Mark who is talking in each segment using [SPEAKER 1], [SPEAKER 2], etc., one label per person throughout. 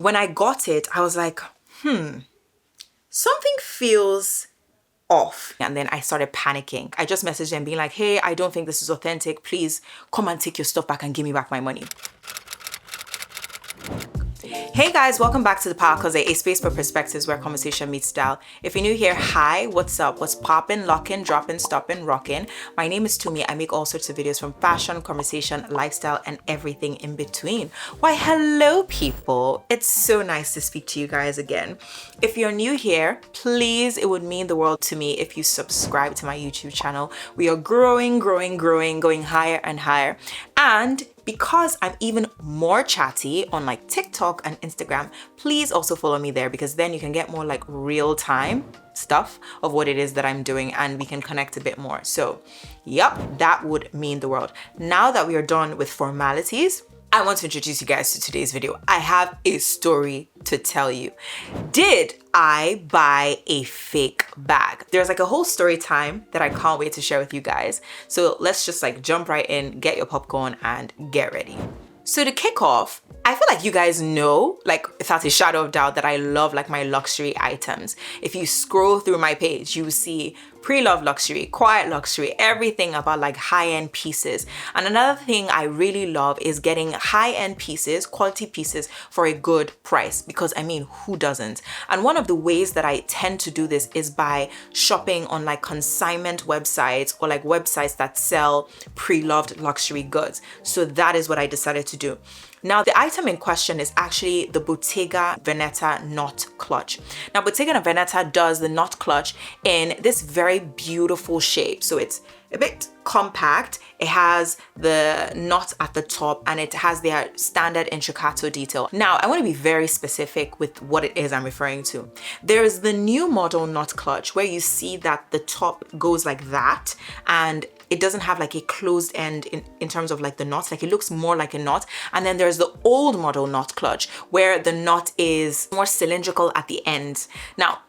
[SPEAKER 1] When I got it, I was like, something feels off. And then I started panicking. I just messaged them being like, hey, I don't think this is authentic. Please come and take your stuff back and give me back my money. Hey guys, welcome back to the Power Closet, a space for perspectives where conversation meets style. If you're new here, hi, what's up? What's poppin', lockin', droppin', stoppin', rockin'? My name is Tumi. I make all sorts of videos from fashion, conversation, lifestyle, and everything in between. Why, hello people. It's so nice to speak to you guys again. If you're new here, please, it would mean the world to me if you subscribe to my YouTube channel. We are growing, going higher and higher. And because I'm even more chatty on like TikTok and Instagram, please also follow me there, because then you can get more like real time stuff of what it is that I'm doing and we can connect a bit more. So yep, that would mean the world. Now that we are done with formalities, I want to introduce you guys to today's video. I have a story to tell you. Did I buy a fake bag? There's like a whole story time that I can't wait to share with you guys. So let's just like jump right in, get your popcorn and get ready. So to kick off, I feel like you guys know, like without a shadow of doubt, that I love like my luxury items. If you scroll through my page, you will see pre-loved luxury, quiet luxury, everything about like high-end pieces. And another thing I really love is getting high-end pieces, quality pieces for a good price, because I mean, who doesn't? And one of the ways that I tend to do this is by shopping on like consignment websites or like websites that sell pre-loved luxury goods. So that is what I decided to do. Now, the item in question is actually the Bottega Veneta knot clutch. Now, Bottega Veneta does the knot clutch in this very beautiful shape. So it's a bit compact. It has the knot at the top and it has their standard intricato detail. Now, I want to be very specific with what it is I'm referring to. There is the new model knot clutch where you see that the top goes like that and it doesn't have like a closed end in terms of like the knot, like it looks more like a knot. And then there's the old model knot clutch where the knot is more cylindrical at the end. Now,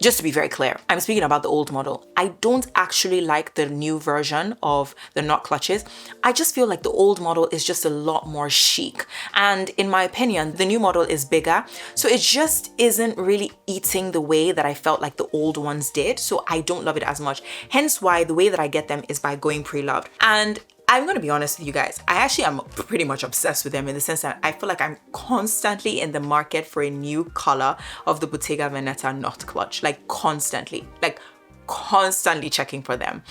[SPEAKER 1] just to be very clear, I'm speaking about the old model. I don't actually like the new version of the knot clutches. I just feel like the old model is just a lot more chic. And in my opinion, the new model is bigger. So it just isn't really eating the way that I felt like the old ones did. So I don't love it as much. Hence why the way that I get them is by going pre-loved. And I'm gonna be honest with you guys, I actually am pretty much obsessed with them in the sense that I feel like I'm constantly in the market for a new color of the Bottega Veneta knot clutch, like constantly checking for them.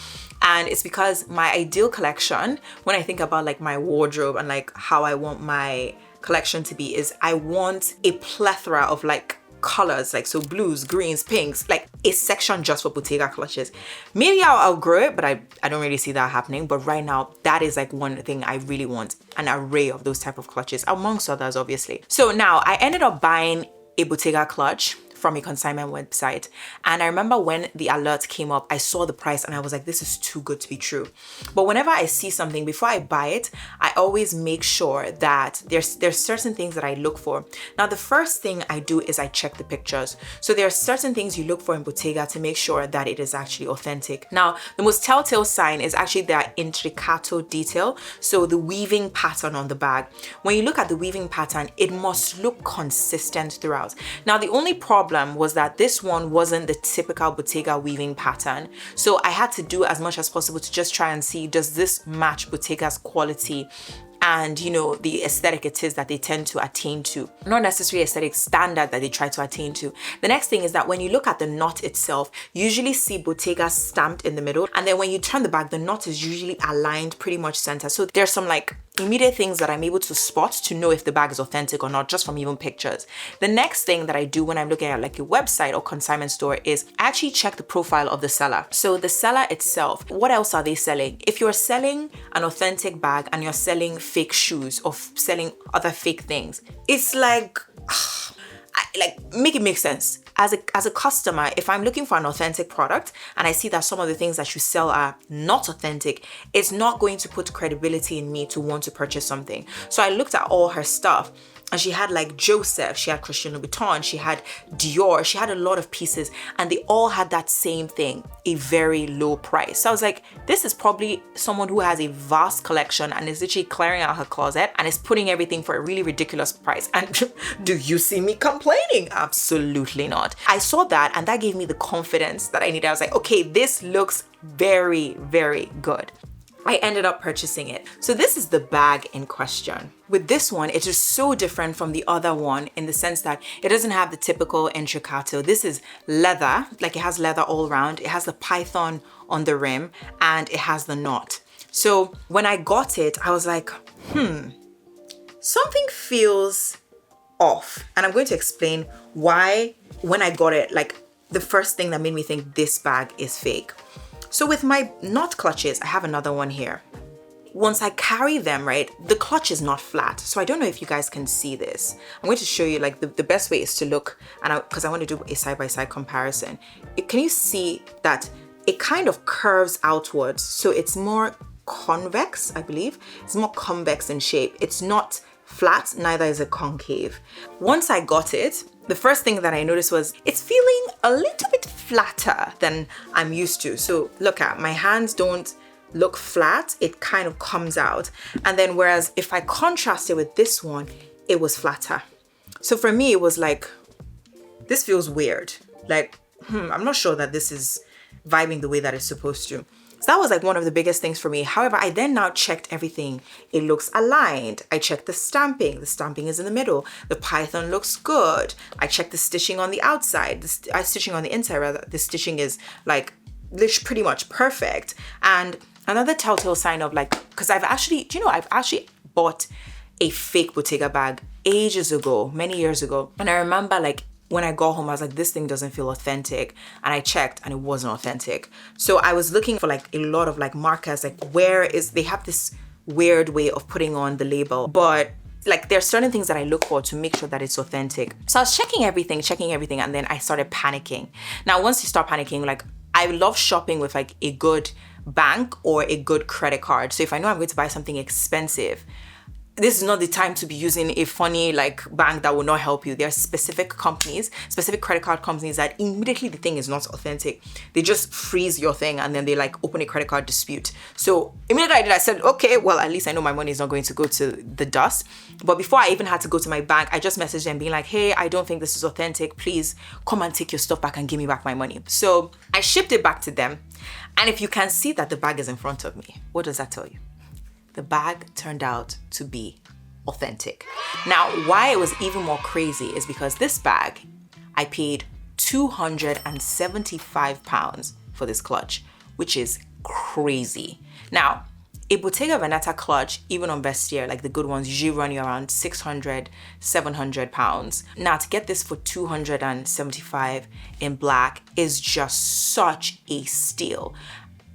[SPEAKER 1] And it's because my ideal collection, when I think about like my wardrobe and like how I want my collection to be, is I want a plethora of like colors, like so blues, greens, pinks, like a section just for Bottega clutches. Maybe I'll outgrow it, but I don't really see that happening. But right now, that is like one thing I really want, an array of those type of clutches, amongst others, obviously. So now I ended up buying a Bottega clutch from a consignment website. And I remember when the alert came up, I saw the price and I was like, this is too good to be true. But whenever I see something, before I buy it, I always make sure that there's certain things that I look for. Now, the first thing I do is I check the pictures. So there are certain things you look for in Bottega to make sure that it is actually authentic. Now, the most telltale sign is actually their intricato detail. So the weaving pattern on the bag. When you look at the weaving pattern, it must look consistent throughout. Now, the only problem was that this one wasn't the typical Bottega weaving pattern. So I had to do as much as possible to just try and see, does this match Bottega's quality and, you know, the aesthetic it is that they tend to attain to, not necessarily aesthetic standard that they try to attain to. The next thing is that when you look at the knot itself, you usually see Bottega stamped in the middle, and then when you turn the bag, the knot is usually aligned pretty much center. So there's some like immediate things that I'm able to spot to know if the bag is authentic or not, just from even pictures. The next thing that I do when I'm looking at like a website or consignment store is I actually check the profile of the seller. So the seller itself, what else are they selling? If you're selling an authentic bag and you're selling fake shoes or selling other fake things, it's like, make it make sense. As a customer, if I'm looking for an authentic product and I see that some of the things that you sell are not authentic, it's not going to put credibility in me to want to purchase something. So I looked at all her stuff And she had like Joseph, she had Christian Louboutin, she had Dior, she had a lot of pieces, and they all had that same thing, a very low price. So I was like, this is probably someone who has a vast collection and is literally clearing out her closet and is putting everything for a really ridiculous price. And do you see me complaining? Absolutely not. I saw that and that gave me the confidence that I needed. I was like, okay, this looks very, very good. I ended up purchasing it. So this is the bag in question. With this one, it is so different from the other one in the sense that it doesn't have the typical intricato. This is leather, like it has leather all around. It has the python on the rim and it has the knot. So when I got it, I was like, something feels off. And I'm going to explain why when I got it, like the first thing that made me think this bag is fake. So with my knot clutches, I have another one here. Once I carry them, right, the clutch is not flat. So I don't know if you guys can see this. I'm going to show you like the best way is to look, and because I want to do a side-by-side comparison. Can you see that it kind of curves outwards? So it's more convex, I believe. It's more convex in shape. It's not flat, neither is it concave. Once I got it, the first thing that I noticed was it's feeling a little bit flatter than I'm used to. So look at my hands don't look flat, it kind of comes out. And then whereas if I contrast it with this one, it was flatter. So for me, it was like, this feels weird. Like, I'm not sure that this is vibing the way that it's supposed to. So that was like one of the biggest things for me. However, I then now checked everything. It looks aligned. I checked the stamping. The stamping is in the middle. The python looks good. I checked the stitching on the outside. The stitching on the inside, rather. The stitching is like pretty much perfect. And another telltale sign of like, because I've actually bought a fake Bottega bag ages ago, many years ago. And I remember like, when I got home, I was like, this thing doesn't feel authentic. And I checked and it wasn't authentic. So I was looking for like a lot of like markers, like they have this weird way of putting on the label, but like there's certain things that I look for to make sure that it's authentic. So I was checking everything, and then I started panicking. Now, once you start panicking, like I love shopping with like a good bank or a good credit card. So if I know I'm going to buy something expensive, this is not the time to be using a funny like bank that will not help you. There are specific companies, specific credit card companies that immediately the thing is not authentic. They just freeze your thing and then they like open a credit card dispute. So immediately I said, okay, well, at least I know my money is not going to go to the dust. But before I even had to go to my bank, I just messaged them being like, hey, I don't think this is authentic. Please come and take your stuff back and give me back my money. So I shipped it back to them. And if you can see that the bag is in front of me, what does that tell you? The bag turned out to be authentic. Now, why it was even more crazy is because this bag, I paid £275 for this clutch, which is crazy. Now, a Bottega Veneta clutch, even on Vestiaire, like the good ones, usually run you around £600, £700. Now, to get this for $275 in black is just such a steal.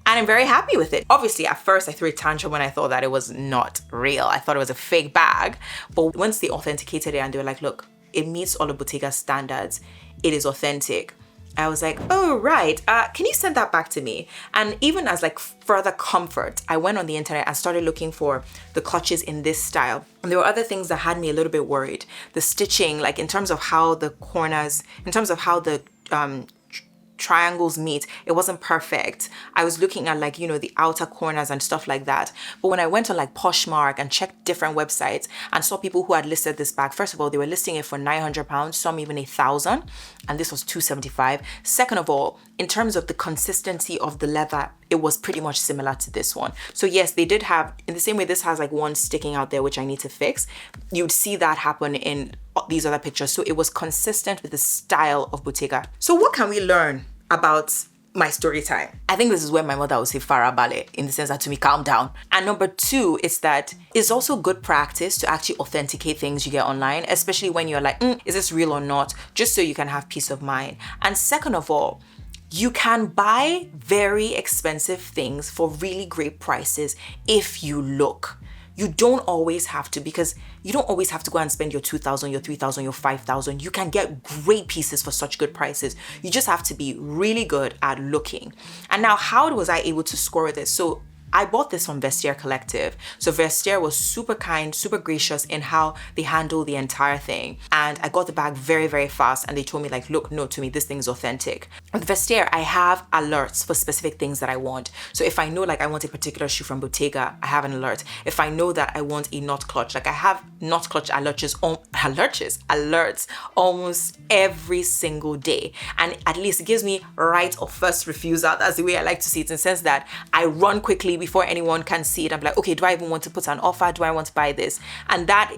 [SPEAKER 1] And I'm very happy with it. Obviously, at first I threw a tantrum when I thought that it was not real. I thought it was a fake bag. But once they authenticated it and they were like, look, it meets all of Bottega's standards. It is authentic. I was like, oh, right. Can you send that back to me? And even as like further comfort, I went on the internet and started looking for the clutches in this style. And there were other things that had me a little bit worried. The stitching, like in terms of how the corners, in terms of how the triangles meet, it wasn't perfect. I was looking at like, the outer corners and stuff like that. But when I went on like Poshmark and checked different websites and saw people who had listed this bag, first of all, they were listing it for £900, some even £1,000, and this was $275. Second of all, in terms of the consistency of the leather, it was pretty much similar to this one. So yes, they did have, in the same way this has like one sticking out there, which I need to fix, you'd see that happen in these other pictures. So it was consistent with the style of Bottega. So what can we learn about my story time? I think this is where my mother would say farabale, in the sense that to me, calm down. And number two is that it's also good practice to actually authenticate things you get online, especially when you're like, is this real or not? Just so you can have peace of mind. And second of all, you can buy very expensive things for really great prices if you look. You don't always have to, because you don't always have to go and spend your 2,000, your 3,000, your 5,000. You can get great pieces for such good prices. You just have to be really good at looking. And now, how was I able to score this? So I bought this from Vestiaire Collective. So Vestiaire was super kind, super gracious in how they handle the entire thing. And I got the bag very, very fast, and they told me like, look, no, to me, this thing is authentic. With Vestiaire, I have alerts for specific things that I want. So if I know like I want a particular shoe from Bottega, I have an alert. If I know that I want a knot clutch, like I have knot clutch alerts almost every single day. And at least it gives me right of first refusal. That's the way I like to see it, in the sense that I run quickly before anyone can see it. I'm like, okay, do I even want to put an offer? Do I want to buy this? And that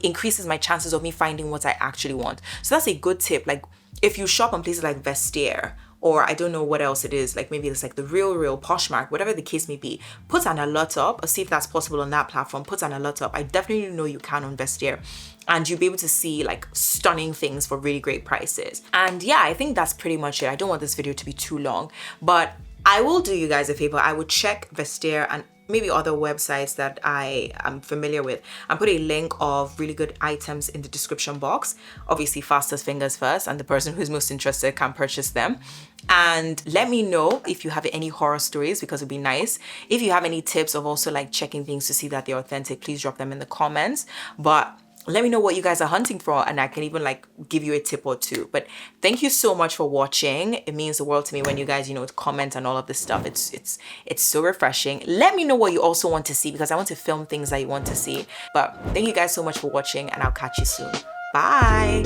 [SPEAKER 1] increases my chances of me finding what I actually want. So that's a good tip. Like if you shop on places like Vestiaire, or I don't know what else it is, like maybe it's like the Real, Poshmark, whatever the case may be, put an alert up, or see if that's possible on that platform. Put an alert up. I definitely know you can on Vestiaire, and you'll be able to see like stunning things for really great prices. And yeah, I think that's pretty much it. I don't want this video to be too long, but I will do you guys a favor. I would check Vestiaire and maybe other websites that I am familiar with, and put a link of really good items in the description box. Obviously, fastest fingers first, and the person who's most interested can purchase them. And let me know if you have any horror stories, because it'd be nice. If you have any tips of also like checking things to see that they're authentic, please drop them in the comments. But let me know what you guys are hunting for, and I can even like give you a tip or two. But thank you so much for watching. It means the world to me when you guys, comment and all of this stuff. It's so refreshing. Let me know what you also want to see, because I want to film things that you want to see. But thank you guys so much for watching, and I'll catch you soon. Bye.